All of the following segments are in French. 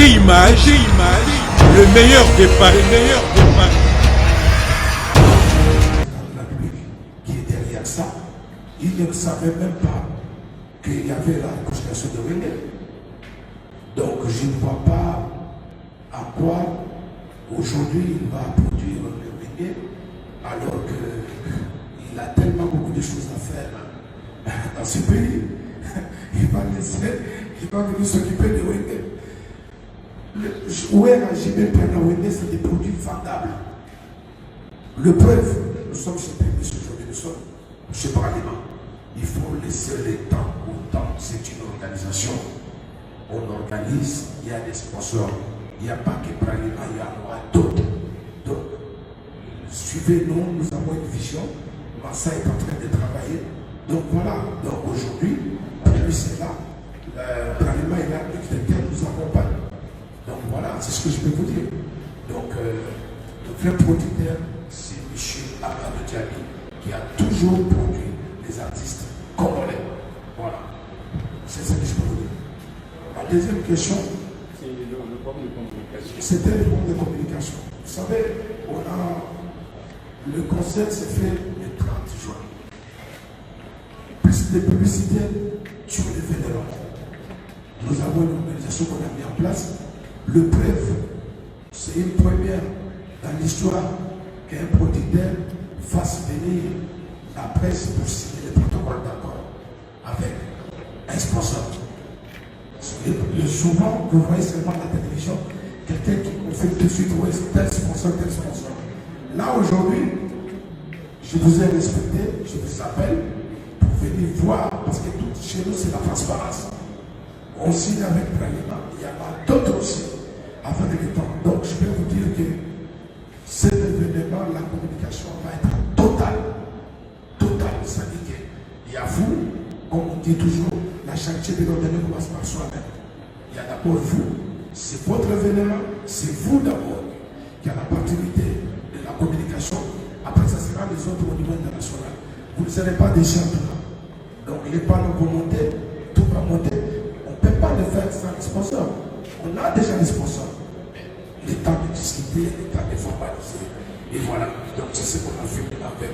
Image, le meilleur des paris, La République qui est derrière ça, il ne savait même pas qu'il y avait la constellation de Wenge. Donc je ne vois pas à quoi aujourd'hui il va produire le Wenge, alors qu'il a tellement beaucoup de choses à faire dans ce pays. Il va venir s'occuper de Wenge. Jouer à JB Piana Wenge, c'est des produits vendables. Le preuve, nous sommes chez Pénis aujourd'hui, nous sommes chez Parlement. Il faut laisser le temps au temps. C'est une organisation. On organise, il y a des sponsors. Il n'y a pas que Parlement, il y a d'autres. Donc, suivez-nous, nous avons une vision. Massa est en train de travailler. Donc voilà, donc aujourd'hui, Pénis est là. Parlement est là, l'exécutif nous accompagne. Donc voilà, c'est ce que je peux vous dire. Donc, le vrai producteur, c'est M. Amadou Diaby qui a toujours produit des artistes congolais. Voilà. C'est ce que je peux vous dire. La deuxième question, c'est le problème de communication. C'était le problème de communication. Vous savez, le concert s'est fait le 30 juin. Plus de publicité sur l'événement. Nous avons une organisation qu'on a mis en place. Le preuve, c'est une première dans l'histoire qu'un producteur fasse venir la presse pour signer le protocole d'accord avec un sponsor. Souvent, vous voyez seulement à la télévision quelqu'un qui fait tout de suite tel sponsor. Là, aujourd'hui, je vous ai respecté, je vous appelle pour venir voir, parce que tout chez nous, c'est la transparence. On signe avec Bralima, il y en a d'autres aussi, avec le temps. Donc, je peux vous dire que cet événement, la communication va être totale, ça dit qu'il y a vous, comme on dit toujours, la chantier de l'ordonnée commence par soi-même. Il y a d'abord vous, c'est votre événement, c'est vous d'abord qui a la paternité de la communication. Après, ça sera les autres au niveau international. Vous ne serez pas des gens là. Donc, les panneaux vont monter, tout va monter. On ne peut pas le faire sans les sponsors. On a déjà les sponsors. Le temps de discuter, le temps de formaliser. Et voilà. Donc, c'est ce qu'on a fait avec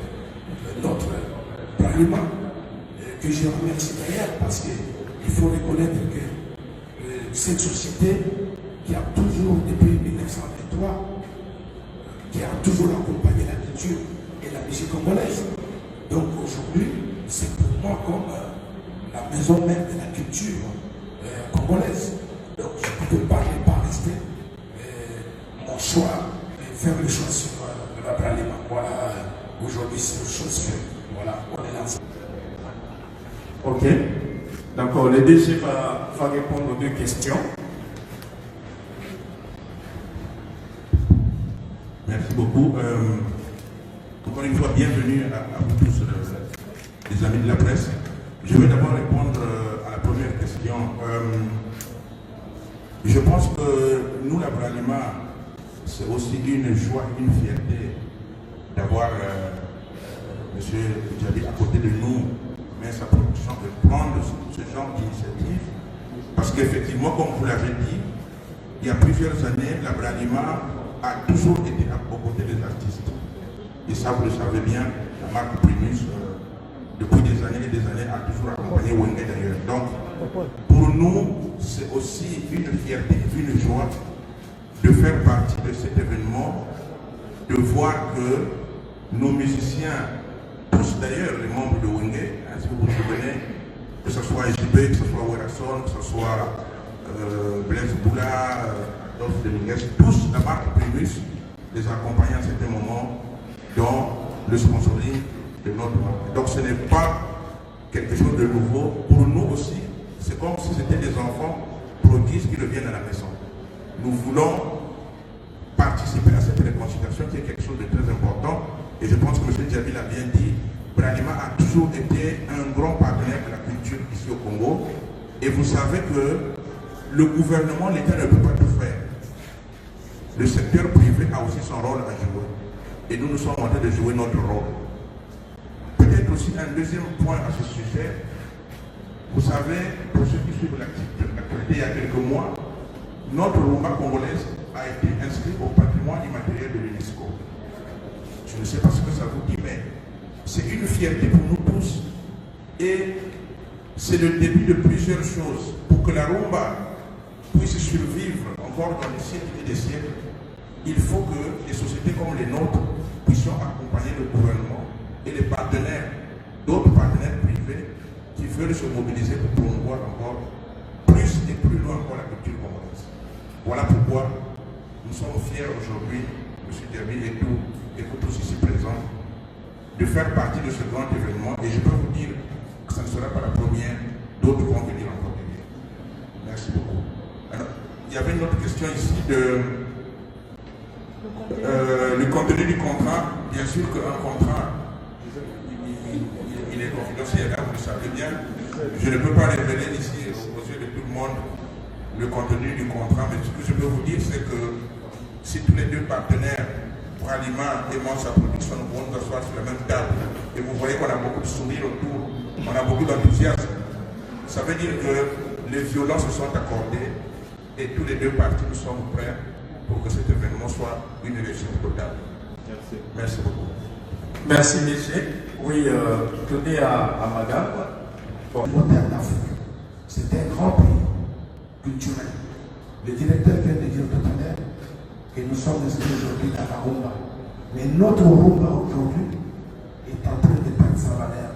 notre Parlement, que je remercie d'ailleurs parce qu'il faut reconnaître que cette société qui a toujours, depuis 1923, qui a toujours accompagné la culture et la musique congolaise. Donc aujourd'hui, c'est pour moi comme la maison même de la culture congolaise. Donc je ne peux pas rester mon choix et faire le choix sur la Bralima. Voilà, aujourd'hui c'est une chose faite. Voilà, on est là. Ok. D'accord, le DG va répondre aux deux questions. Merci beaucoup. Encore une fois, bienvenue à vous tous, les amis de la presse. Je vais d'abord répondre à la première question. Je pense que nous, la Bralima, c'est aussi une joie, une fierté d'avoir M. Diaby à côté de nous, mais sa production de prendre ce genre d'initiative. Parce qu'effectivement, comme vous l'avez dit, il y a plusieurs années, la Bralima a toujours été aux côtés des artistes. Et ça, vous le savez bien, la marque Primus, depuis des années et des années, a toujours accompagné Wenge d'ailleurs. Donc, pour nous, c'est aussi une fierté, une joie de faire partie de cet événement, de voir que nos musiciens, tous d'ailleurs les membres de Wenge, si vous vous souvenez, que ce soit JB, que ce soit Werason, que ce soit Blaise Boula, Adolphe Dominguez, tous la marque Primus les accompagne à certains moments dans le sponsoring de notre marque. Donc ce n'est pas quelque chose de nouveau. Pour nous aussi, c'est comme si c'était des enfants prodiges qui reviennent à la maison. Nous voulons participer à cette réconciliation qui est quelque chose de très important. Et je pense que M. Diaby l'a bien dit, Bralima a toujours été un grand partenaire de la culture ici au Congo. Et vous savez que le gouvernement, l'État ne peut pas tout faire. Le secteur privé a aussi son rôle à jouer. Et nous sommes en train de jouer notre rôle. Peut-être aussi un deuxième point à ce sujet. Vous savez, pour ceux qui suivent l'actualité, il y a quelques mois, notre rumba congolaise a été inscrite au patrimoine immatériel de l'UNESCO. Je ne sais pas ce que ça vous dit, mais c'est une fierté pour nous tous et c'est le début de plusieurs choses. Pour que la rumba puisse survivre encore dans des siècles et des siècles, il faut que des sociétés comme les nôtres puissions accompagner le gouvernement et les partenaires, d'autres partenaires privés qui veulent se mobiliser pour promouvoir encore plus et plus loin encore la culture congolaise. Voilà pourquoi nous sommes fiers aujourd'hui, M. Derby et tous ici présents, de faire partie de ce grand événement. Et je peux vous dire que ça ne sera pas la première, d'autres vont venir encore derrière. Merci beaucoup. Alors, il y avait une autre question ici de le contenu du contrat. Bien sûr qu'un contrat, il est confidentiel, vous le savez bien. Je ne peux pas révéler ici aux yeux de tout le monde le contenu du contrat, mais ce que je peux vous dire, c'est que si tous les deux partenaires, Bralima et Mansa Production, nous pouvons nous asseoir sur la même table, et vous voyez qu'on a beaucoup de sourires autour, on a beaucoup d'enthousiasme, ça veut dire que les violences se sont accordées et tous les deux parties nous sommes prêts pour que cet événement soit une réussite totale. Merci. Merci beaucoup. Merci, messieurs. Oui, tenez à madame. Bon. Moderne d'Afrique. C'est un grand pays culturel. Le directeur vient de dire tout à l'heure que nous sommes inscrits aujourd'hui dans la rumba. Mais notre rumba aujourd'hui est en train de perdre sa valeur.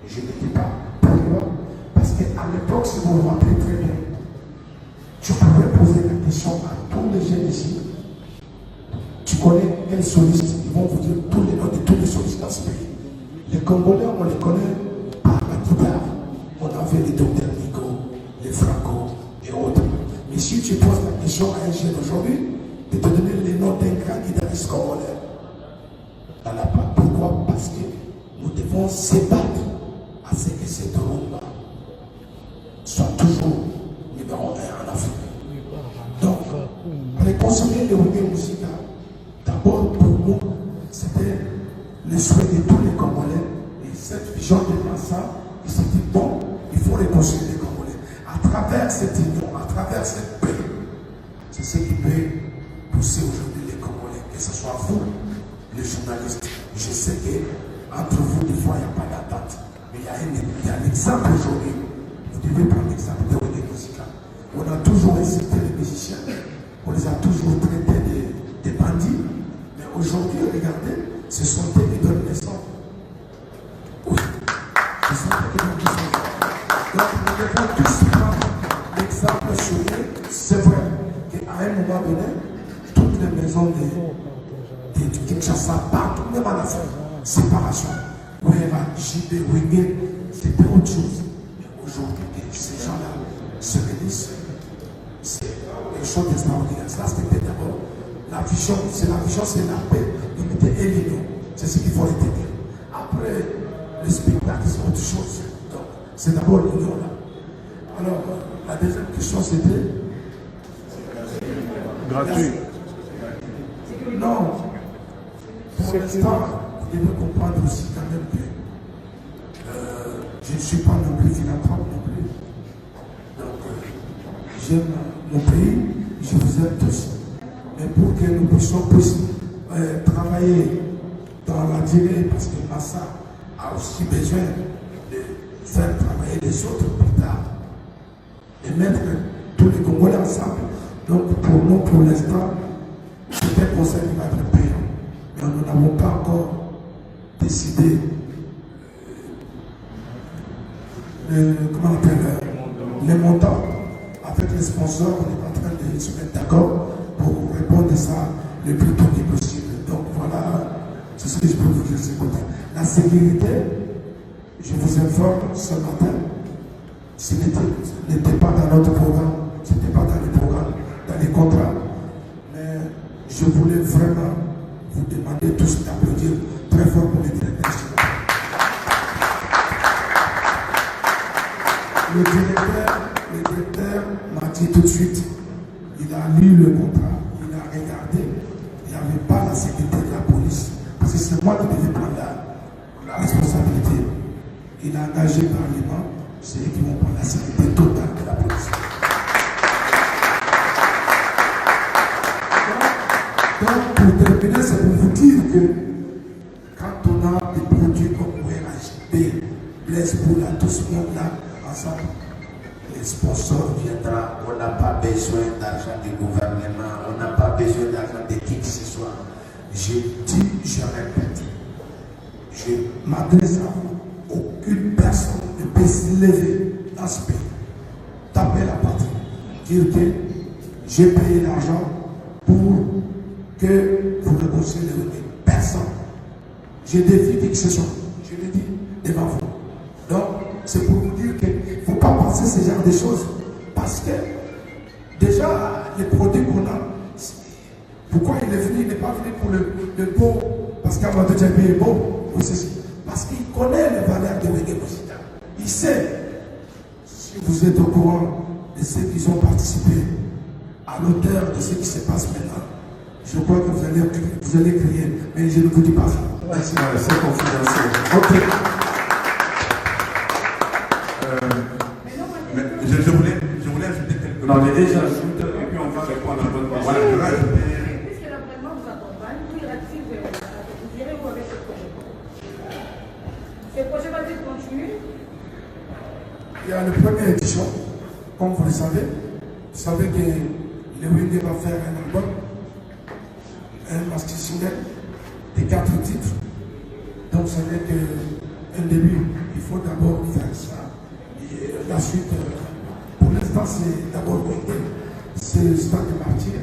Et je ne dis pas pourquoi. Parce qu'à l'époque, si vous vous rappelez très bien, tu pourrais poser la question à tous les jeunes ici. Tu connais quel soliste? Ils vont vous dire tous les noms de tous les solistes dans ce pays. Les Congolais, on les connaît par la guitare. On a fait les Dr Nico, les Franco et autres. Mais si tu poses la question à un jeune aujourd'hui, de te donner les noms d'un grand guitariste congolais, dans la part. Pourquoi? Parce que nous devons se battre à ce que cette rumba soit toujours numéro 1 en Afrique. Donc, réconcilier le reggae musical, d'abord pour nous, c'était le souhait de tous les Congolais. Et cette vision de Massa, il s'est dit bon, il faut réconcilier les Congolais. À travers cette union, à travers cette paix, c'est ce qui peut pousser aujourd'hui les Congolais, que ce soit vous, les journalistes. Je sais qu'entre vous, des fois, il n'y a pas d'attente. Mais il y a un exemple aujourd'hui. Vous devez prendre l'exemple de reggae musical. On a toujours insulté les musiciens, on les a toujours traités des bandits. Mais aujourd'hui, regardez, ce sont eux qui donnent les sons. Oui, ce sont eux qui donnent les sons. Donc nous devons tous prendre l'exemple sur eux. C'est vrai qu'à un moment donné, toutes les maisons de Kinshasa, partout, même en Afrique, séparation. Ouéra, JB, Wingé, c'était autre chose. Mais aujourd'hui, ces gens-là se réunissent. C'est quelque chose d'extraordinaire. Ça, c'était d'abord la vision, c'est la paix, l'unité et l'union. C'est ce qu'il faut retenir. Après, le spectacle, c'est autre chose. Donc, c'est d'abord l'union là. Alors, la deuxième question, c'était gratuit. Non. Pour l'instant, vous devez comprendre aussi quand même que je ne suis pas non plus philanthrope non plus. Donc, j'aime mon pays, je vous aime tous. Mais pour que nous puissions travailler dans la durée, parce que Massa a aussi besoin de faire travailler les autres plus tard. Et mettre tous les Congolais ensemble. Donc pour nous, pour l'instant, c'est un conseil qui va être payant. Mais nous n'avons pas encore décidé comment on appelle les montants. Avec les sponsors, on est en train de se mettre d'accord pour répondre à ça le plus tôt que possible. Donc voilà, c'est ce que je peux vous dire de ce côté. La sécurité, je vous informe ce matin, ce n'était pas dans notre programme, ce n'était pas dans les programmes, dans les contrats. Mais je voulais vraiment vous demander tous d'applaudir très fort pour les directeurs. Le directeur m'a dit tout de suite, il a lu le contrat, il a regardé, il n'y avait pas la sécurité de la police. Parce que c'est moi qui devais prendre la responsabilité. Il a engagé Parlement, c'est eux qui vont prendre la sécurité totale de la police. terminer, c'est pour vous dire que quand on a des produits comme ORHB, Blaise Poula, tout ce monde-là, ensemble, les sponsors viendront. On n'a pas besoin d'argent du gouvernement, on n'a pas besoin d'argent de qui que ce soit. Je dis, je répète, je m'adresse à vous. Aucune personne ne peut se lever dans ce pays, taper la patrie, dire que j'ai payé l'argent pour que vous négociez les revenus. Personne. Je défie qui que ce soit. Je le dis devant vous. Donc, c'est pour vous dire qu'il ne faut pas penser ce genre de choses. Parce que, déjà, les produits qu'on a, pourquoi il est venu? Il n'est pas venu pour le beau, parce qu'Amadou Djambi est beau, ou ceci. Parce qu'il connaît les valeurs de Wenge-Bosita. Il sait, si vous êtes au courant de ceux qui ont participé à l'auteur de ce qui se passe maintenant, je crois que vous allez crier, mais je ne vous dis pas ça. Merci, c'est confidentiel. Ok. Mais je voulais ajouter quelque chose. Non, mais déjà, ajoute, et puis on va répondre à votre question. Voilà, je vais ajouter. Puisque l'entraînement vous accompagne, vous irez où avec ce projet? Ce projet va-t-il continuer? Il y a le premier édition, comme vous le savez. Vous savez que le Wenge va faire un album, un master single de 4 titres. Donc ça n'est qu'un début. Il faut d'abord faire ça. Et la suite, pour l'instant, c'est d'abord Wenge. C'est le stade de martyr.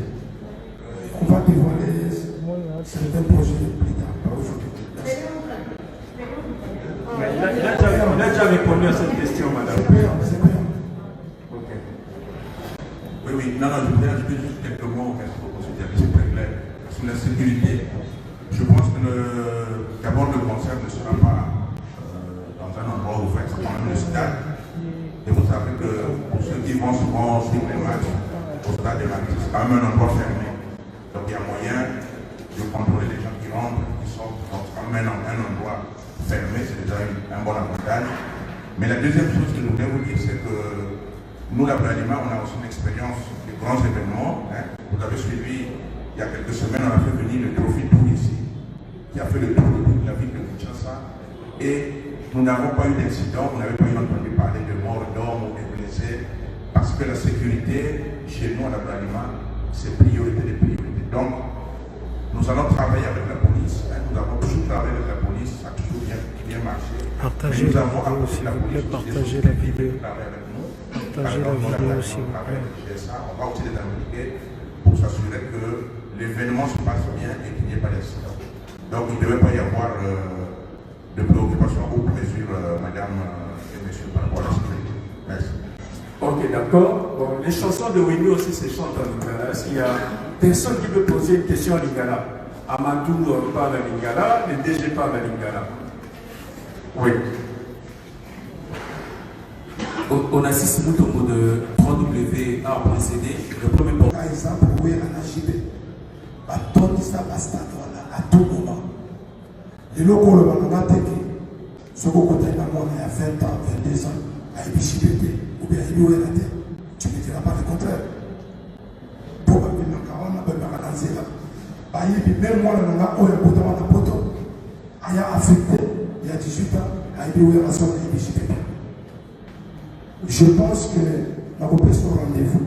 On va dévoiler certains projets plus tard, pas aujourd'hui. Mais il a déjà répondu à cette question, madame. C'est payant, c'est payant. Ok. Oui, non, je voulais ajouter juste quelques mots, merci beaucoup, c'est très clair. Sur la sécurité, je pense que d'abord le concert ne sera pas dans un endroit ouvert, c'est quand même le stade. Et vous savez que pour ceux qui vont souvent suivre les matchs au stade de Marseille, c'est quand même un endroit fermé. Donc il y a moyen de contrôler les gens qui rentrent, qui sortent. Donc c'est quand même un endroit fermé, c'est déjà un bon avantage. Mais la deuxième chose que je voulais vous dire, c'est que nous, la Bralima, on a aussi une expérience de grands événements. Hein. Vous avez suivi, il y a quelques semaines, on a fait venir le Trophy Tour ici, qui a fait le tour de toute la ville de Kinshasa. Et nous n'avons pas eu d'incident, vous n'avez pas eu entendu parler de morts d'hommes ou de blessés, parce que la sécurité, chez nous, à la Bralima, c'est priorité des priorités. Donc, nous allons travailler avec la police. Hein. Nous avons toujours travaillé avec la police, ça a toujours bien marché. Partagez la vidéo s'il vous plaît, partagez la vidéo. Partagez la vidéo s'il vous plaît. On va aussi les impliquer pour s'assurer que l'événement se passe bien et qu'il n'y ait pas d'accident. Donc il ne devait pas y avoir de préoccupation ou mesures, madame et monsieur, par rapport à la sécurité. Merci. Ok, d'accord. Bon, les chansons de Wenge aussi se chantent en lingala. Est-ce qu'il y a personne qui veut poser une question en lingala? Amadou parle en lingala, le DG parle en lingala. Oui. On assiste beaucoup au mot de 3W A.CD. Le premier point. Par exemple, où est la JB? Tony ça basta à tout moment. Les locaux, le Banana Teki, ce qu'on côté d'un monde il y a 20 ans, 22 ans, à Ibishibete, ou bien à Ibuelate, tu ne diras pas le contraire. Pour que nous avons même moi, nous avons il y a affecté, il y a 18 ans, à Ibuelate, à Ibishibete. Je pense que nous avons pris ce rendez-vous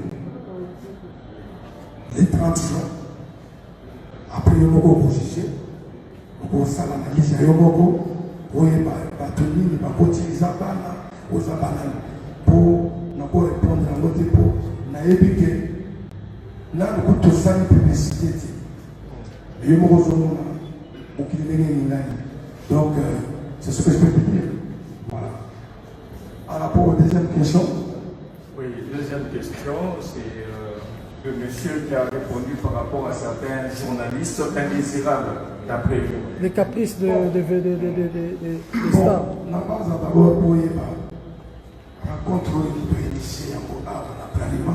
les 30 juin. Après, nous avons jugé, nous avons fait l'analyse, nous avons utiliser aux bananes pour répondre à notre époque. Nous avons dit que nous avons tout ça une publicité. Donc, c'est ce que je peux dire. Voilà. Par rapport aux deuxième question. Oui, deuxième question, c'est le monsieur qui a répondu par rapport à certains journalistes indésirables, d'après vous. Les caprices de stars. La base d'abord pour rencontre qui peut initier en Abralima,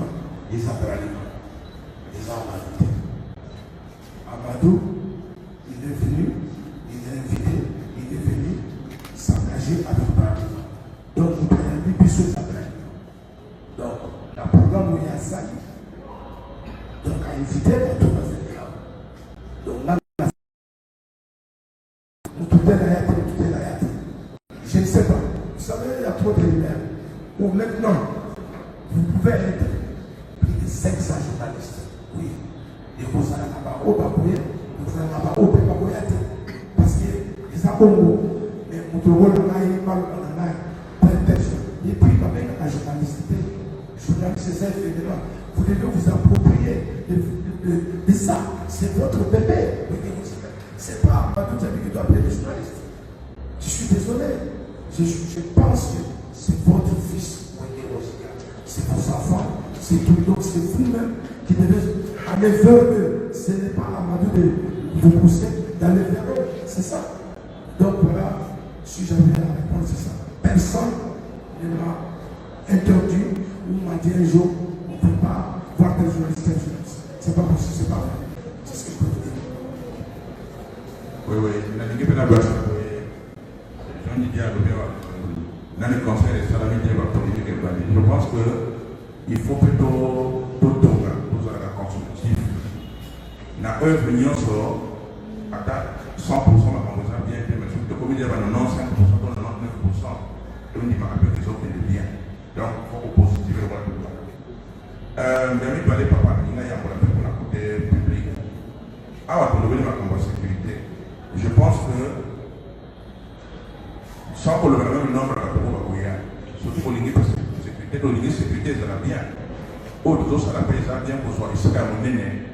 les Abralima, les Amadou. Amadou, il est venu, il est invité, il est venu s'engager avec Abralima. Donc, vous pouvez aller plus sur Abralima. Donc, le programme où il y a ça, donc à inviter, on doit faire. Donc là, Bon, maintenant, vous pouvez être plus de 500 journalistes. Oui. Et vous allez là-bas au Baboya, vous allez là-bas au Baboya. Parce que les Abongo, mais vous trouvez le naïf, pas le naïf, prétexte. Et puis, avec la journaliste, c'est ça, vous devez vous approprier de ça. C'est votre bébé. C'est pas Amadou Diaby qui doit appeler les journalistes. Je suis désolé. Je pense que c'est votre fils, c'est vos enfants, c'est tout. Donc c'est vous-même qui devez aller vers eux. Ce n'est pas Amadou de vous pousser d'aller vers eux. C'est ça. Donc voilà, si j'avais la réponse, c'est ça. Personne ne m'a interdit ou m'a dit un jour, on ne peut pas voir tes journalistes. C'est pas possible, c'est pas vrai. C'est ce que je peux vous dire. Oui, la Ligue pénale, dans le conseil des salariés de la politique, je pense qu'il faut plutôt tout la constructive. La œuvre union sort à 100% la conversation bien fait, mais surtout comme il y a 95%, 99%, on dit ma des autres est bien. Donc il faut positiver voir tout ça. David Balé Papa, il y a pour la côté public. Ah, pour le ma combat sécurité, je pense que sans que le même nombre de la surtout pour l'Union sécurité, l'Union sécurité, ça va bien. Autres choses, ça la paix, ça bien pour soi. Ici, à mon nez,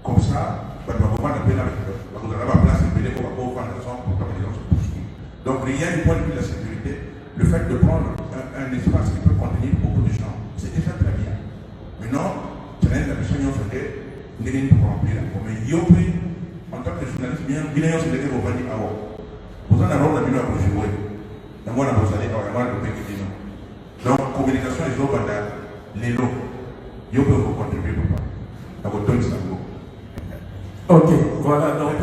comme ça, on va pas la peine avec eux. On va avoir place de paix, on va pas faire la raison pour que les gens se poursuivent. Donc, il y a une point de vue de la sécurité, le fait de prendre un espace qui peut contenir beaucoup de gens, c'est déjà très bien. Maintenant, c'est la mission qui fait que nous pour remplir. Mais en tant que journaliste, bien, il y a un sécurité pour venir à vous. Vous en avez un rôle pour jouer. Donc, communication et autres, les lots, ils peuvent contribuer pour Ok, voilà, donc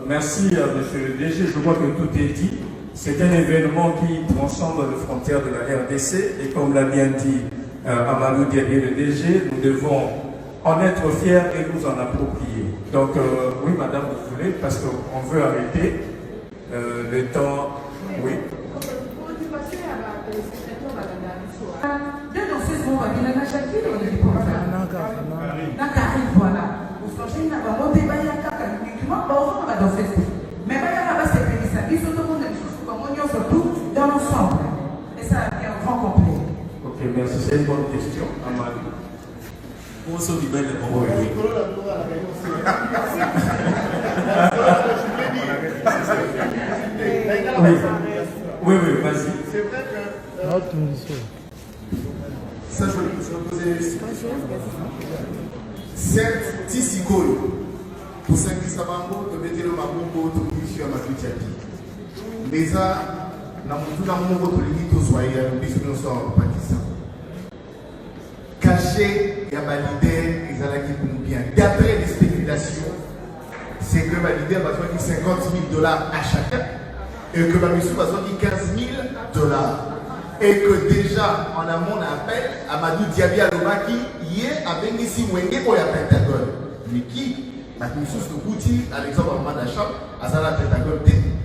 merci à monsieur le DG. Je vois que tout est dit. C'est un événement qui transcende les frontières de la RDC et comme l'a bien dit Amadou Diaby, le DG, nous devons en être fiers et nous en approprier. Donc, oui, madame, vous voulez, parce qu'on veut arrêter le temps. Oui. Dans l'ensemble. Et ça a bien un grand complet. Ok, merci. C'est une bonne question, Amadou. On se libère les bons. Oui, vas-y. C'est vrai que. Ça, je vais poser une question. Certes, Tissigolo, pour Saint-Christophe, de mettre le Mabongo, de Monsieur Amadou Diaby. Mais ça, dans mon votre limite aux soyez, nous sommes pas dit ça. Caché, il y a validé, ils ont acquis combien. D'après les spéculations, c'est que validé va besoin de $50,000 à chacun et que Bamissou va besoin de $15,000. Et que déjà, en amont, on appelle Amadou Diaby Alobaki, hier, avec ici, Mwenge, pour la Pentagone. Mais qui Bamissou se bouti, à l'exemple, en Madacham, à Zala Pentagone,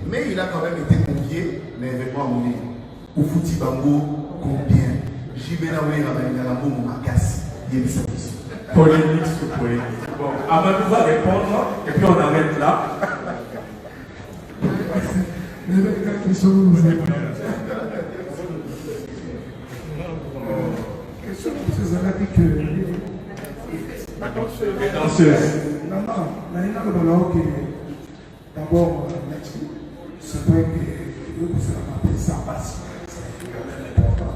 mais il a quand même été convié à l'événement à Mouni. Ou Fouti Bango, combien Jibena Oué Rabalingalambo Moumakassi. Il y a eu cette question. Polémique sur polémique. Bon, Amadou va répondre et puis on arrête là. D'abord, merci. C'est vrai que vous avez ça passe. C'est quand même important.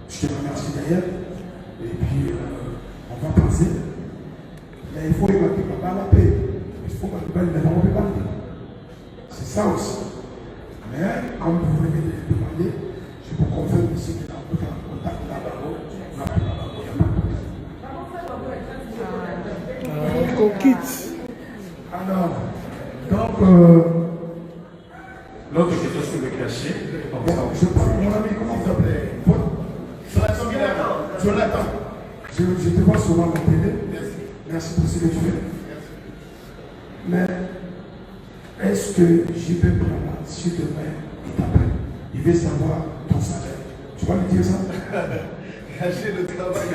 Je te remercie d'ailleurs. Et puis, on va passer. Mais il faut évacuer pas la paix. Il faut que le ne pas. C'est ça aussi. Mais, comme vous venez de demander, je vous confirme ici que dans votre contact là-bas, on quitte. Alors, donc, l'autre question sur le cachet. Je parle, mon ami, comment vous appelez? Jonathan. Je te vois souvent à la télé. Merci pour ce que tu fais. Mais est-ce que JP Brana, si demain il t'appelle, il veut savoir ton salaire? Tu vas lui dire ça? Cacher le travail.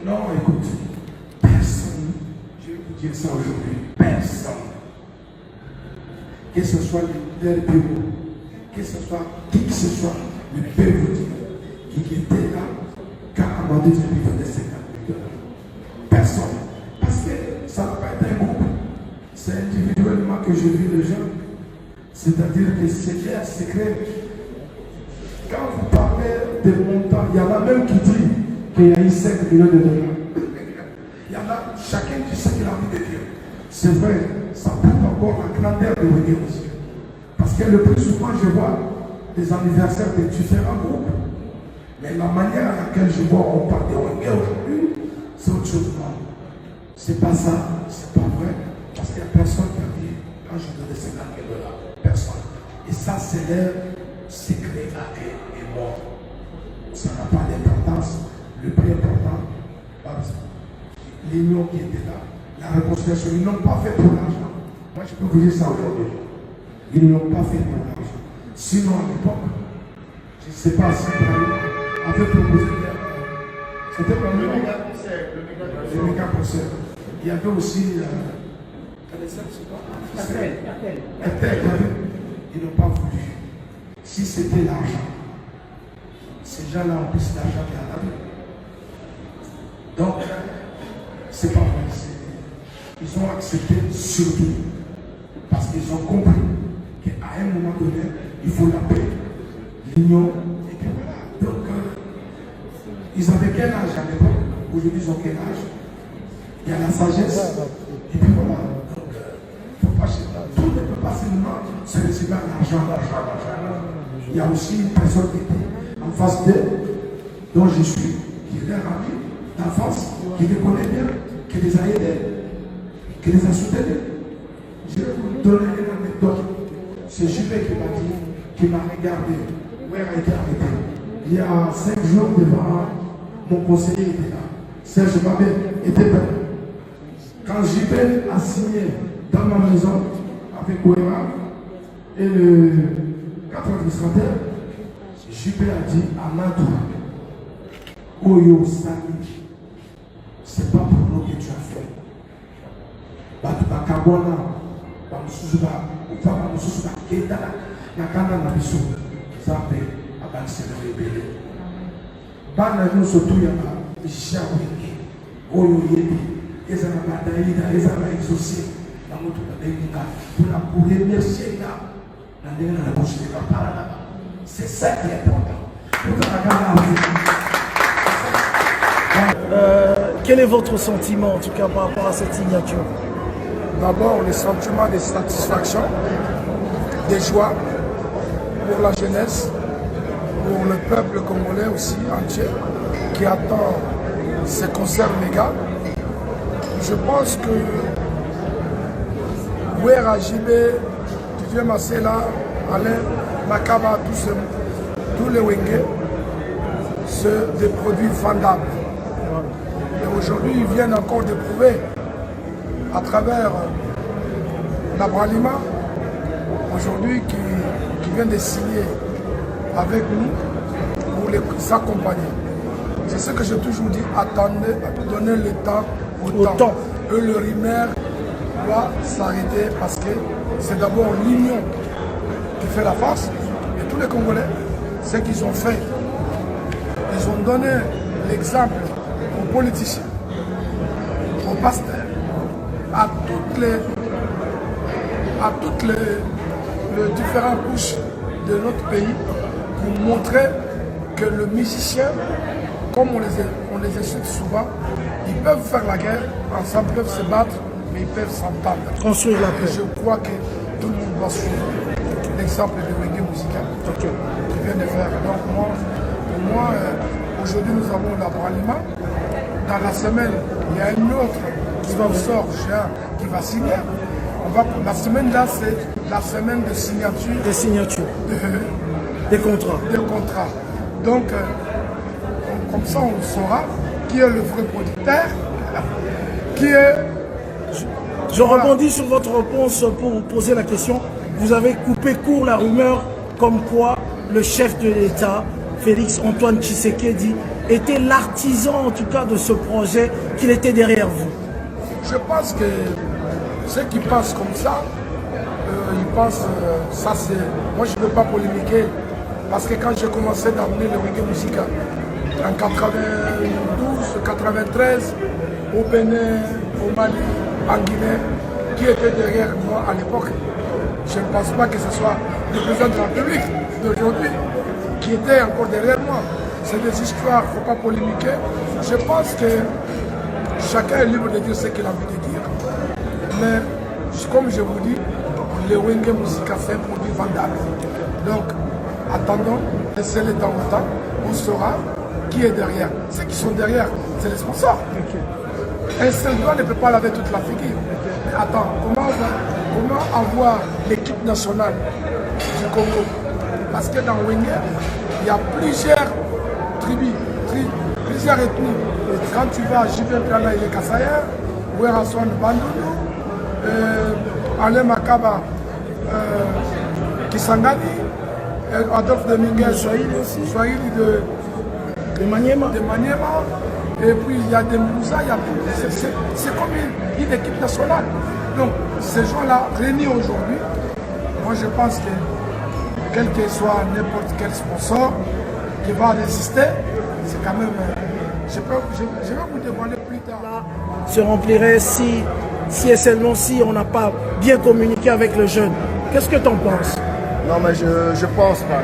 Non, écoute, personne, je vais vous dire ça aujourd'hui, personne, que ce soit le bureau, que ce soit qui que ce soit, ne peut vous dire qui était là quand Amadou lui donnait 50 000 $. Personne. Parce que ça n'a pas été un groupe. C'est individuellement que je vis les gens. C'est-à-dire que c'est un secret. Quand vous parlez de montants, il y en a même qui disent qu'il y a eu 5 millions de $. Il y en a, chacun dit ce qu'il a envie de dire. C'est vrai, ça prouve encore la grandeur de Wenge aussi. Parce que le plus souvent, je vois des anniversaires de différents groupes. Mais la manière à laquelle je vois on parle de Wenge aujourd'hui, c'est autre chose. C'est pas ça, c'est pas vrai. Parce qu'il n'y a personne qui a dit quand je donnais 50 000 $. Personne. Et ça, c'est leur secret à eux et mort. Ça n'a pas d'importance. Le plus important, l'union qui était là, la réconciliation, ils n'ont pas fait pour l'argent. Moi, je peux vous dire ça aujourd'hui. Ils n'ont pas fait pour l'argent. Sinon, à l'époque, je ne sais pas si Brahim avait proposé c'était pas le méga concert. Il y avait aussi RTL. Ils n'ont pas voulu. Si c'était l'argent, ces gens-là ont plus d'argent qu'à la vie. Donc, c'est pas vrai. Ils ont accepté surtout parce qu'ils ont compris qu'à un moment donné, il faut la paix, l'union, et puis voilà. Donc, ils avaient quel âge à l'époque? Aujourd'hui, ils ont quel âge? Il y a la sagesse, et puis voilà. Donc, faut pas chercher. Tout ne peut pas seulement se recevoir l'argent. Il y a aussi une personne qui était en face d'eux, dont je suis, qui est leur ami d'enfance, qui les connaît bien, qui les a aidés, qui les a soutenus. Je vais vous donner une anecdote. C'est Juppé qui m'a dit, qui m'a regardé, où elle a été arrêtée. Il y a 5 jours devant mon conseiller était là. Serge Mabé était là. Quand Juppé a signé dans ma maison avec Ouéra et le 4 administrateurs, Juppé a dit à Madou, Oyo Sani, c'est pas pour nous que tu as fait. Bakabona, Bamusuzuba, Ufaba Musuzuba, Ketala, Nakanda Nabiso, Zambe, Abanse de Rebele. Bana nous surtout yama, Ishawiki, Oyo Yebi, Ezana Bataïda, Ezana Exaucé, Namoto Badenga, pour la courir, merci là, Nandena la bouche de la parade. C'est ça qui est important. Quel est votre sentiment en tout cas par rapport à cette signature? D'abord, le sentiment de satisfaction, de joie pour la jeunesse, pour le peuple congolais aussi entier, qui attend ces concerts méga. Je pense que Ouéra Jibé, Didier Massela, Alain Makaba, tous les Wenge, c'est des produits vendables. Et aujourd'hui, ils viennent encore de prouver à travers la Bralima, aujourd'hui qui vient de signer avec nous pour les accompagner. C'est ce que j'ai toujours dit, attendez, donnez le temps au temps. Et le rumeur doit s'arrêter parce que c'est d'abord l'union qui fait la force. Et tous les Congolais, ce qu'ils ont fait, ils ont donné l'exemple aux politiciens, aux pasteurs, à toutes les différentes couches de notre pays pour montrer que le musicien, comme on les insulte souvent, ils peuvent faire la guerre, ensemble peuvent se battre, mais ils peuvent s'entendre. Construire la paix. Et je crois que tout le monde doit suivre l'exemple de Wenge musical qui vient de faire. Donc pour moi, aujourd'hui nous avons la Bralima. Dans la semaine, il y a une autre sponsor qui va signer. La semaine là, c'est la semaine de signature. Des signatures. Des contrats. Des contrats. Donc, comme ça, on saura qui est le vrai producteur, qui est... Je rebondis sur votre réponse pour vous poser la question. Vous avez coupé court la rumeur comme quoi le chef de l'État, Félix Antoine Tshisekedi, était l'artisan en tout cas de ce projet, qu'il était derrière vous? Je pense que ceux qui pensent comme ça, ils pensent, ça c'est... Moi je ne veux pas polémiquer, parce que quand j'ai commencé d'amener le reggae musical, en 92, 93, au Bénin, au Mali, en Guinée, qui était derrière moi à l'époque, je ne pense pas que ce soit le président de la République d'aujourd'hui qui était encore derrière moi. C'est des histoires, il ne faut pas polémiquer. Je pense que chacun est libre de dire ce qu'il a envie de dire. Mais comme je vous dis, le Wenge Musica c'est un produit vendable. Donc, attendons, laissez le temps au temps, on saura qui est derrière. Ceux qui sont derrière, c'est les sponsors. Un seul doigt ne peut pas laver toute la figure. Mais attends, comment avoir l'équipe nationale du Congo? Parce que dans Wenge, il y a plusieurs tribus, plusieurs ethnies. Quand tu vas à Jibé Piana, il est Kassaïen, Oueraswan Bandoudou, Alain Makaba, Kisangani, Adolphe Dominguez, Swahili de Maniema. Et puis il y a des Moussa, c'est comme une équipe nationale. Donc ces gens-là réunis aujourd'hui, moi je pense que quel que soit n'importe quel sponsor qui va résister, c'est quand même... Je vais vous dévoiler plus tard. Se remplirait si et seulement si on n'a pas bien communiqué avec le jeune. Qu'est-ce que tu en penses? Non, mais je pense pas.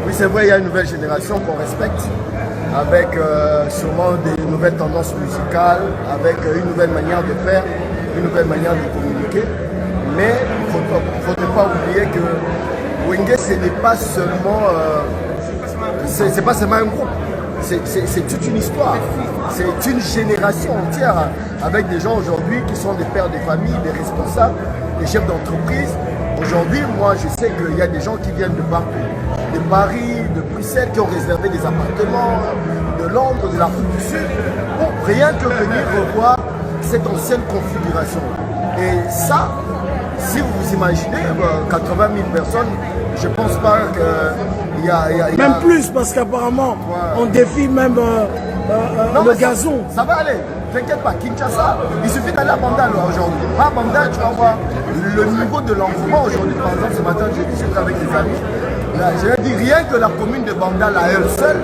Oui, c'est vrai, il y a une nouvelle génération qu'on respecte, avec sûrement des nouvelles tendances musicales, avec une nouvelle manière de faire, une nouvelle manière de communiquer. Mais il ne faudrait pas oublier que Wenge, ce n'est pas seulement... c'est pas seulement un groupe. C'est toute une histoire, c'est une génération entière avec des gens aujourd'hui qui sont des pères de famille, des responsables, des chefs d'entreprise. Aujourd'hui, moi je sais qu'il y a des gens qui viennent de partout, de Paris, de Bruxelles, qui ont réservé des appartements, de Londres, de l'Afrique du Sud, pour rien que venir revoir cette ancienne configuration. Et ça, si vous vous imaginez, 80 000 personnes, je ne pense pas qu'il y a... Même plus, parce qu'apparemment, on défie même le gazon. Ça va aller, t'inquiète pas, Kinshasa, il suffit d'aller à Bandal aujourd'hui. À Bandal, tu vas voir le niveau de l'engouement aujourd'hui. Par exemple, ce matin, j'ai discuté avec des amis. Là, je dis rien que la commune de Bandal à elle seule,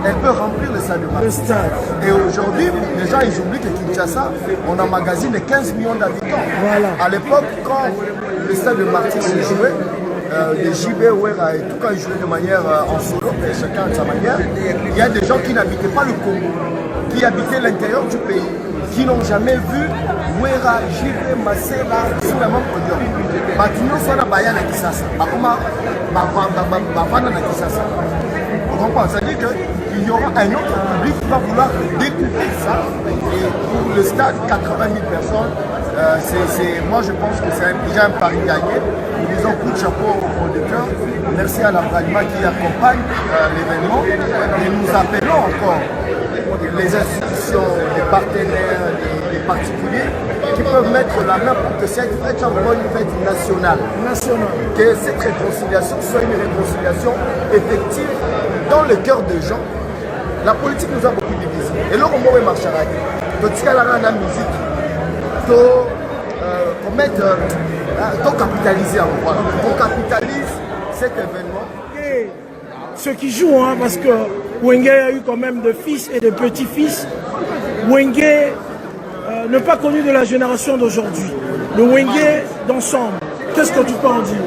elle peut remplir le stade de Marseille. Et aujourd'hui, les gens, ils oublient que Kinshasa, on emmagasine 15 millions d'habitants. Voilà. À l'époque, quand le stade de Marseille se jouait, des JB, Ouera et tout, quand ils jouaient de manière en solo, chacun de sa manière, il y a des gens qui n'habitaient pas le Congo, qui habitaient l'intérieur du pays, qui n'ont jamais vu Ouera, JB, Masséla sur le même podium. Maintenant, ça n'a pas à Kisasa. Vous comprenez? Ça veut dire qu'il y aura un autre public qui va vouloir découvrir ça. Et pour le stade, 80 000 personnes, moi je pense que c'est déjà un pari gagné. Nous disons coup de chapeau au producteur. Merci à la Bralima qui accompagne l'événement. Et nous appelons encore les institutions, les partenaires, les particuliers qui peuvent mettre la main pour que cette fête soit vraiment une fête nationale. Que cette réconciliation soit une réconciliation effective dans le cœur des gens. La politique nous a beaucoup divisés. Et là, on va marcher avec la musique. Pour capitaliser en voilà. On capitalise cet événement. Et ceux qui jouent, hein, parce que Wenge a eu quand même de fils et de petits-fils. Wenge n'est pas connu de la génération d'aujourd'hui. Le Wenge d'ensemble, qu'est-ce que tu peux en dire?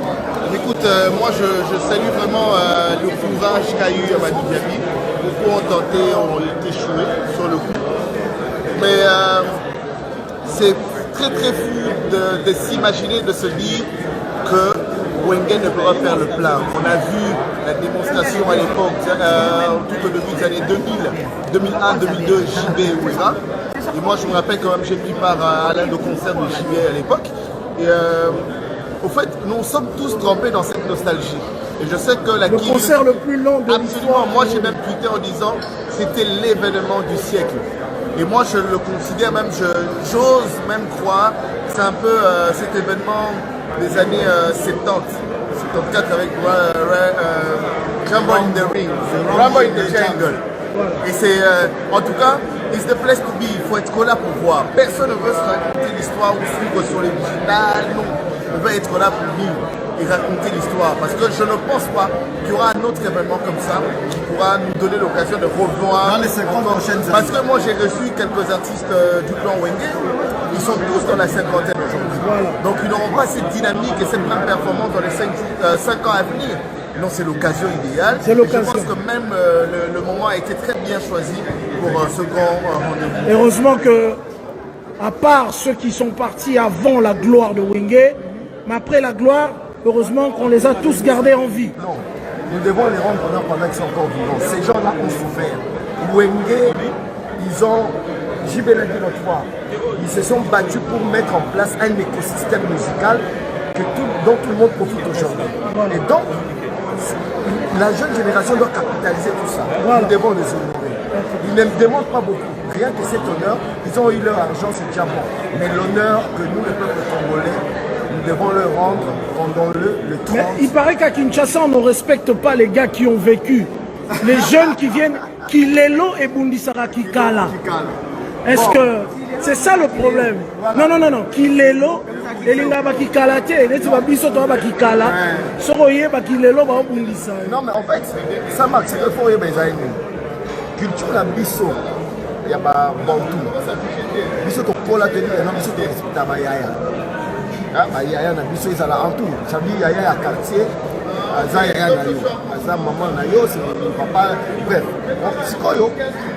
Écoute, moi je salue vraiment le courage qu'a eu Amadou Diaby. Beaucoup ont tenté, ont échoué sur le coup. Mais c'est très fou de s'imaginer, de se dire que Wenge ne pourra faire le plein. On a vu la démonstration à l'époque, tout au début des années 2000, 2001, 2002, JB et Ouera. Et moi je me rappelle quand même, j'ai pris part à l'un de concerts de JB à l'époque. Et au fait, nous sommes tous trempés dans cette nostalgie. Et je sais que le concert le plus long de l'histoire. Moi j'ai même tweeté en disant c'était l'événement du siècle. Et moi je le considère même, j'ose même croire, c'est un peu cet événement des années 70, 74 avec Rumble in the ring, Rumble in the jungle. Et c'est, en tout cas, it's the place to be. Il faut être là pour voir. Personne ne veut se raconter l'histoire ou suivre sur les digitales. Non, on veut être là pour vivre et raconter l'histoire. Parce que je ne pense pas qu'il y aura un autre événement comme ça qui pourra nous donner l'occasion de revoir. Dans les 50 prochaines années. Parce que moi j'ai reçu quelques artistes du clan Wenge. Ils sont tous dans la cinquantaine aujourd'hui. Donc ils n'auront pas cette dynamique et cette même performance dans les 5 ans à venir. Non, c'est l'occasion idéale. Je pense que même le moment a été très bien choisi pour ce grand rendez-vous. Heureusement que, à part ceux qui sont partis avant la gloire de Wenge, mais après la gloire, heureusement qu'on les a tous gardés en vie. Non, nous devons les rendre pendant qu'ils sont encore vivants. Ces gens-là ont souffert. Wenge, ils ont, j'y vais le dire l'autre fois, ils se sont battus pour mettre en place un écosystème musical dont tout le monde profite aujourd'hui. Et donc, la jeune génération doit capitaliser tout ça. Nous devons les honorer. Ils ne demandent pas beaucoup. Rien que cet honneur, ils ont eu leur argent, c'est déjà bon. Mais l'honneur que nous, le peuple congolais, nous devons leur rendre pendant le 30. Mais il paraît qu'à Kinshasa, on ne respecte pas les gars qui ont vécu. Les jeunes qui viennent, Kilelo et Bundisara Kikala. Est-ce que c'est ça le problème? Non, non, non, non. Kilelo et Linga Bakikala, Bakikala, Soroye Bakilelo Bundisa. Non, mais en fait, ça marque, c'est qu'il faut y avoir une culture la biso. Il y a pas Bantou. Biso to kola tenu, non, biso to respecta Bayaya. Bayaya na biso ils allaient en tout. Ça veut dire Yaya quartier. Yaya na yo, maman na yo, c'est le papa. Bref,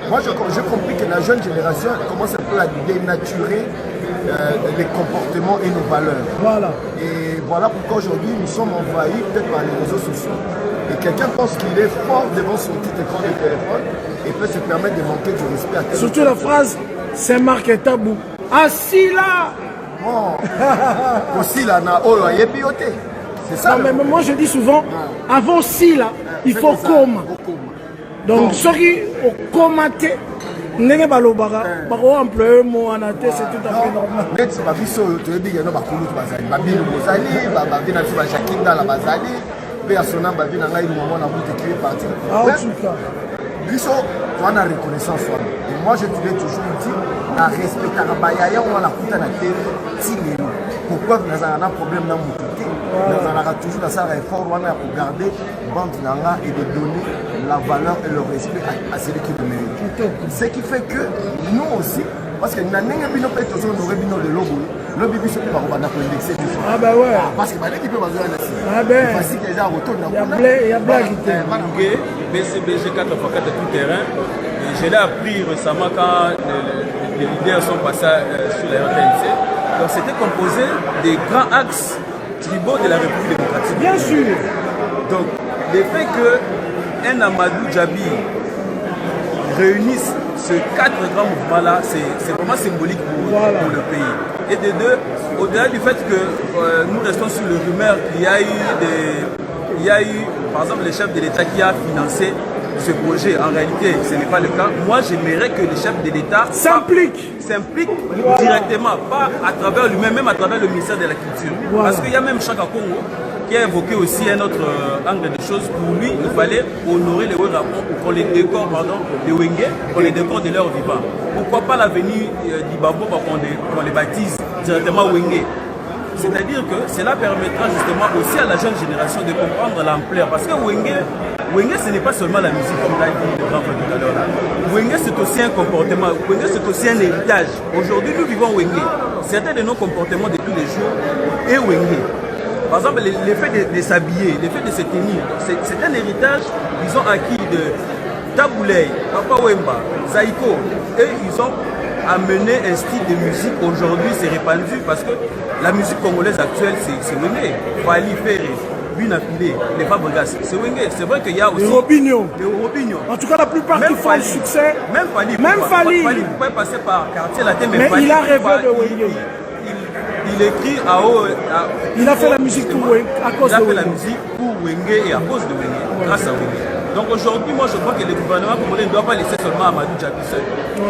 moi j'ai compris que la jeune génération commence un peu à dénaturer les comportements et nos valeurs. Voilà. Et voilà pourquoi aujourd'hui nous sommes envahis peut-être par les réseaux sociaux. Et quelqu'un pense qu'il est fort devant son petit écran de téléphone et peut se permettre de manquer du respect à quelqu'un. Surtout la phrase, c'est marqué tabou. Assis là. Bon. Aussi là, na olo yebioté. C'est ça. Non, mais moi je dis souvent, avant si là, il faut coma. Donc ceux qui ont commenté, ndenge balobaka, bako employer mot en athée, c'est tout à fait normal. Net c'est pas biso, tu veux dire no bakulu bazali, babino bozali, babina tu ba Jakinda la bazali, pe asona babina ngai moment na boute qui est parti. En tout cas, biso tu as une reconnaissance toi. Et moi je te l'ai toujours dit, na respecter Bayaya on la kuta na terre, tingelo. Pourquoi nous avons un problème dans mon côté? Nous avons toujours dans ça effort pour garder bande nanga et de donner la valeur et le respect à celui qui le mérite. Ce qui fait que nous aussi, parce que nous avons bino peut toujours nous bino le logo, le bibi c'est pas on va indexer du ah bah ouais. Parce que l'équipe va jouer là. Ah ben. Parce que déjà retourne dans il y a blague qui était. BCBG 4x4 de tout terrain. Je l'ai appris récemment quand les leaders sont passés sur la RTNC. Donc c'était composé des grands axes tribaux de la République démocratique. Bien sûr. Donc le fait qu'un Amadou Djabi réunisse ces 4 grands mouvements-là, c'est vraiment symbolique pour le pays. Et de deux, au-delà du fait que nous restons sur le rumeur qu'il y a eu, par exemple, le chef de l'État qui a financé ce projet. En réalité, ce n'est pas le cas. Moi, j'aimerais que le chef de l'État s'implique directement, pas à travers lui-même, même à travers le ministère de la Culture. Parce qu'il y a même Chaka Congo qui a évoqué aussi un autre angle de choses. Pour lui, il fallait honorer les Wengapon ou qu'on les décore, les Wenge, qu'on les décore de leur vivant. Pourquoi pas l'avenue d'Ibabo qu'on les baptise directement Wenge? C'est-à-dire que cela permettra justement aussi à la jeune génération de comprendre l'ampleur. Parce que Wenge, ce n'est pas seulement la musique, comme l'a dit le grand frère tout à l'heure. Wenge, c'est aussi un comportement. Wenge, c'est aussi un héritage. Aujourd'hui, nous vivons Wenge. Certains de nos comportements de tous les jours est Wenge. Par exemple, l'effet de s'habiller, l'effet de se tenir, c'est un héritage qu'ils ont acquis de Taboulay, Papa Wemba, Zaïko. Et ils ont amené un style de musique aujourd'hui, c'est répandu parce que la musique congolaise actuelle, c'est Wenge. Fali Ferré, Bunapilé, les Fabregas, c'est Wenge. C'est vrai qu'il y a aussi. Les Robinho. En tout cas, la plupart qui font le succès. Même Fali. Fali pouvait passer par quartier latin, mais il a rêvé de Wenge. Il écrit à haut. Il a fait la musique pour Wenge, à cause de Wenge. Il a fait la musique pour Wenge et à cause de Wenge, grâce à Wenge. Donc aujourd'hui, moi je crois que le gouvernement congolais ne doit pas laisser seulement Amadou Djabi seul.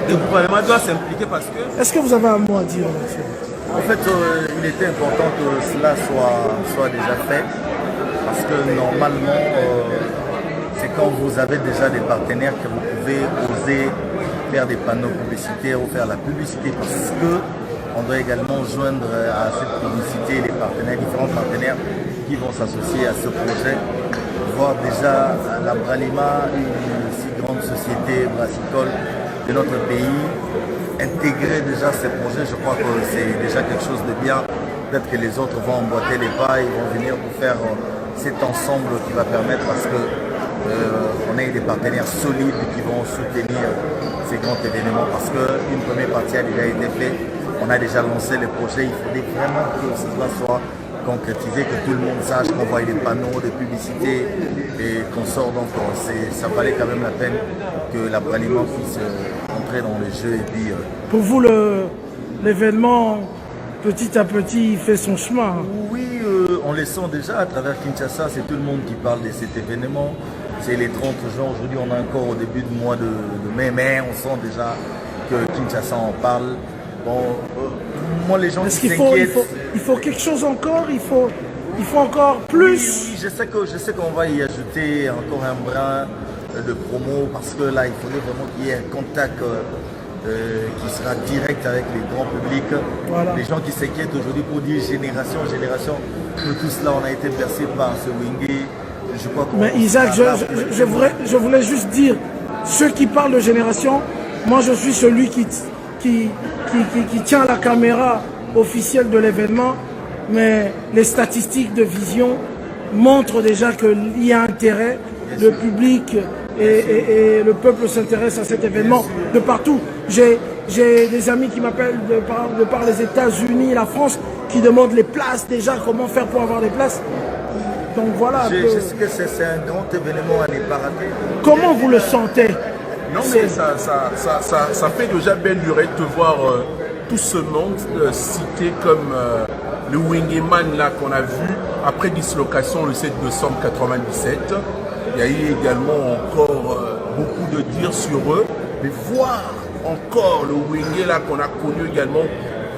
Le gouvernement doit s'impliquer parce que. Est-ce que vous avez un mot à dire là-dessus? En fait, il était important que cela soit déjà fait parce que normalement, c'est quand vous avez déjà des partenaires que vous pouvez oser faire des panneaux publicitaires ou faire la publicité, parce que on doit également joindre à cette publicité les partenaires, différents partenaires qui vont s'associer à ce projet. Voir déjà la Bralima, une si grande société brassicole de notre pays, intégrer déjà ces projets, je crois que c'est déjà quelque chose de bien. Peut-être que les autres vont emboîter les pas, ils vont venir pour faire cet ensemble qui va permettre, parce que on ait des partenaires solides qui vont soutenir ces grands événements, parce qu'une première partie a déjà été faite. On a déjà lancé le projet, il faudrait vraiment que cela soit concrétisé, que tout le monde sache qu'on voit des panneaux, des publicités et qu'on sort. Donc ça valait quand même la peine que la Bralima puisse entrer dans les jeux. Et puis, pour vous, l'événement, petit à petit, fait son chemin. Oui, on le sent déjà à travers Kinshasa, c'est tout le monde qui parle de cet événement. C'est les 30 juin, aujourd'hui on est encore au début du mois de mai, mais on sent déjà que Kinshasa en parle. Bon, moi les gens qui s'inquiètent... Il faut quelque chose encore, il faut encore plus. Oui, je sais qu'on va y ajouter encore un brin de promo, parce que là il faudrait vraiment qu'il y ait un contact qui sera direct avec les grands publics. Voilà. Les gens qui s'inquiètent aujourd'hui pour dire génération, nous tous là on a été bercés par ce Wenge. Je crois qu'on... Mais Isaac, je voulais juste dire, ceux qui parlent de génération, moi je suis celui qui tient la caméra officielle de l'événement, mais les statistiques de vision montrent déjà qu'il y a intérêt, le public et le peuple s'intéresse à cet événement de partout. J'ai des amis qui m'appellent de par les États-Unis, la France, qui demandent les places déjà, comment faire pour avoir des places. Donc voilà. Je sais que c'est un grand événement à ne pas rater. Comment vous le sentez? Non, mais ça fait déjà belle durée de voir tout ce monde cité comme le Wengeman là qu'on a vu après dislocation le 7 décembre 97. Il y a eu également encore beaucoup de dires sur eux, mais voir encore le Wenge là qu'on a connu également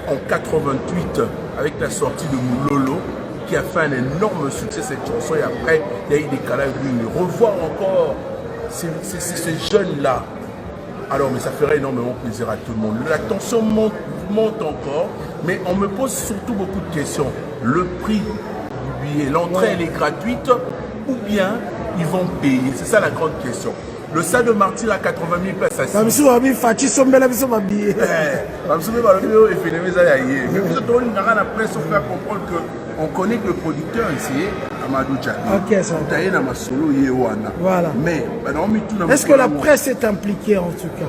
en 88 avec la sortie de Moulolo, qui a fait un énorme succès cette chanson, et après il y a eu des calages. Revoir encore ces jeunes là, alors mais ça ferait énormément plaisir à tout le monde. La tension monte encore, mais on me pose surtout beaucoup de questions. Le prix du billet, l'entrée elle est gratuite ou bien ils vont payer? C'est ça la grande question. Le stade de Martyr à 80 000 places assis. On connaît que le producteur ici, Amadou Djabi. Voilà. Mais est-ce que la presse est impliquée en tout cas?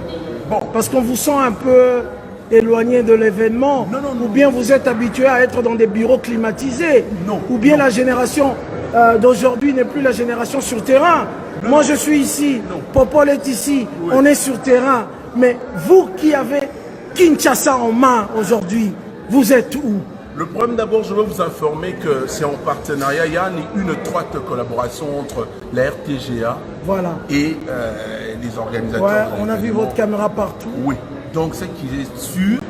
Bon. Parce qu'on vous sent un peu éloigné de l'événement, ou bien vous êtes habitué à être dans des bureaux climatisés, ou bien la génération d'aujourd'hui n'est plus la génération sur terrain. Moi je suis ici, Popol est ici, on est sur terrain, mais vous qui avez Kinshasa en main aujourd'hui, vous êtes où? Le problème d'abord, je veux vous informer que c'est en partenariat, il y a une étroite collaboration entre la RTGA et les organisateurs. Ouais, on a vu votre caméra partout. Oui, donc ce qui est sûr,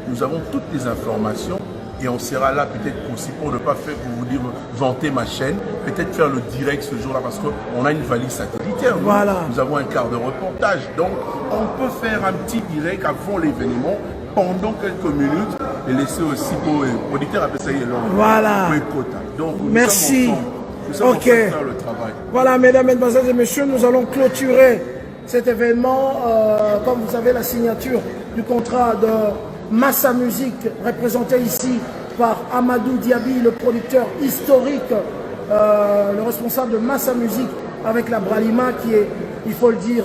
nous avons toutes les informations et on sera là peut-être aussi pour ne pas faire, pour vous dire, vanter ma chaîne, peut-être faire le direct ce jour-là parce qu'on a une valise satellitaire. Voilà. Nous avons un quart de reportage, donc on peut faire un petit direct avant l'événement, pendant quelques minutes, et laisser aussi pour auditeur appelle ça voilà. Donc, merci. Nous sommes en train de faire le travail. Voilà, mesdames, mesdemoiselles et messieurs, nous allons clôturer cet événement. Comme vous savez, la signature du contrat de Massa Music, représenté ici par Amadou Diaby, le producteur historique, le responsable de Massa Music avec la Bralima, qui est, il faut le dire,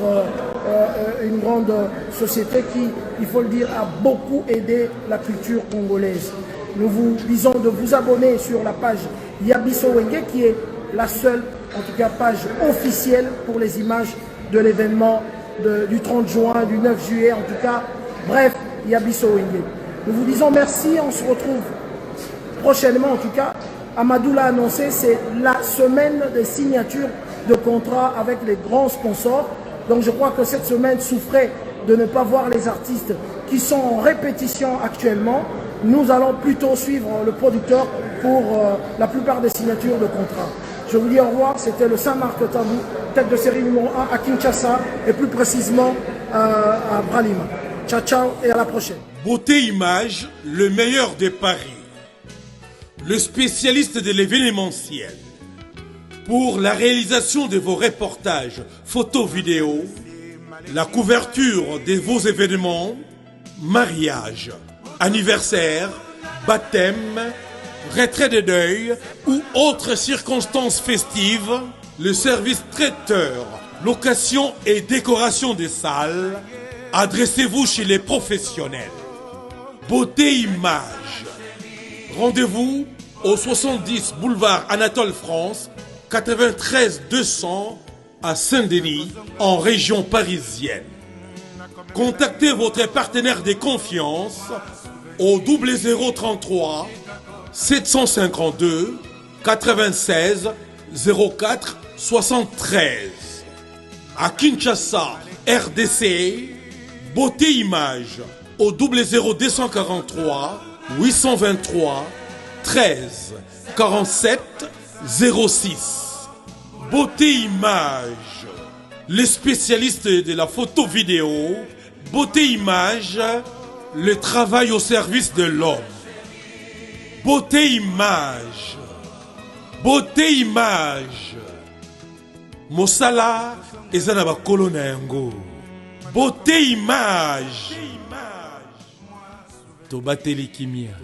une grande société qui, il faut le dire, a beaucoup aidé la culture congolaise. Nous vous disons de vous abonner sur la page Yabiso Wenge, qui est la seule, en tout cas, page officielle pour les images de l'événement du 30 juin, du 9 juillet, en tout cas. Bref, Yabiso Wenge. Nous vous disons merci, on se retrouve prochainement, en tout cas. Amadou l'a annoncé, c'est la semaine des signatures de contrats avec les grands sponsors. Donc je crois que cette semaine souffrait de ne pas voir les artistes qui sont en répétition actuellement. Nous allons plutôt suivre le producteur pour la plupart des signatures de contrats. Je vous dis au revoir, c'était le Saint-Marc Tabou tête de série numéro 1 à Kinshasa et plus précisément à Bralima. Ciao, ciao et à la prochaine. Beauté Image, le meilleur des paris. Le spécialiste de l'événementiel. Pour la réalisation de vos reportages, photos, vidéos, la couverture de vos événements, mariage, anniversaire, baptême, retrait de deuil ou autres circonstances festives, le service traiteur, location et décoration des salles, adressez-vous chez les professionnels. Beauté Image. Rendez-vous au 70 boulevard Anatole France, 93 200 à Saint-Denis, en région parisienne. Contactez votre partenaire de confiance au 0033 752 96 04 73. À Kinshasa, RDC, Beauté Image au 00243 823 13 47 06. Beauté Image, les spécialistes de la photo vidéo. Beauté Image, le travail au service de l'homme. Beauté Image, Beauté Image, Mosala ezana bakolo na yango. Beauté Image, Tobateli Kimia.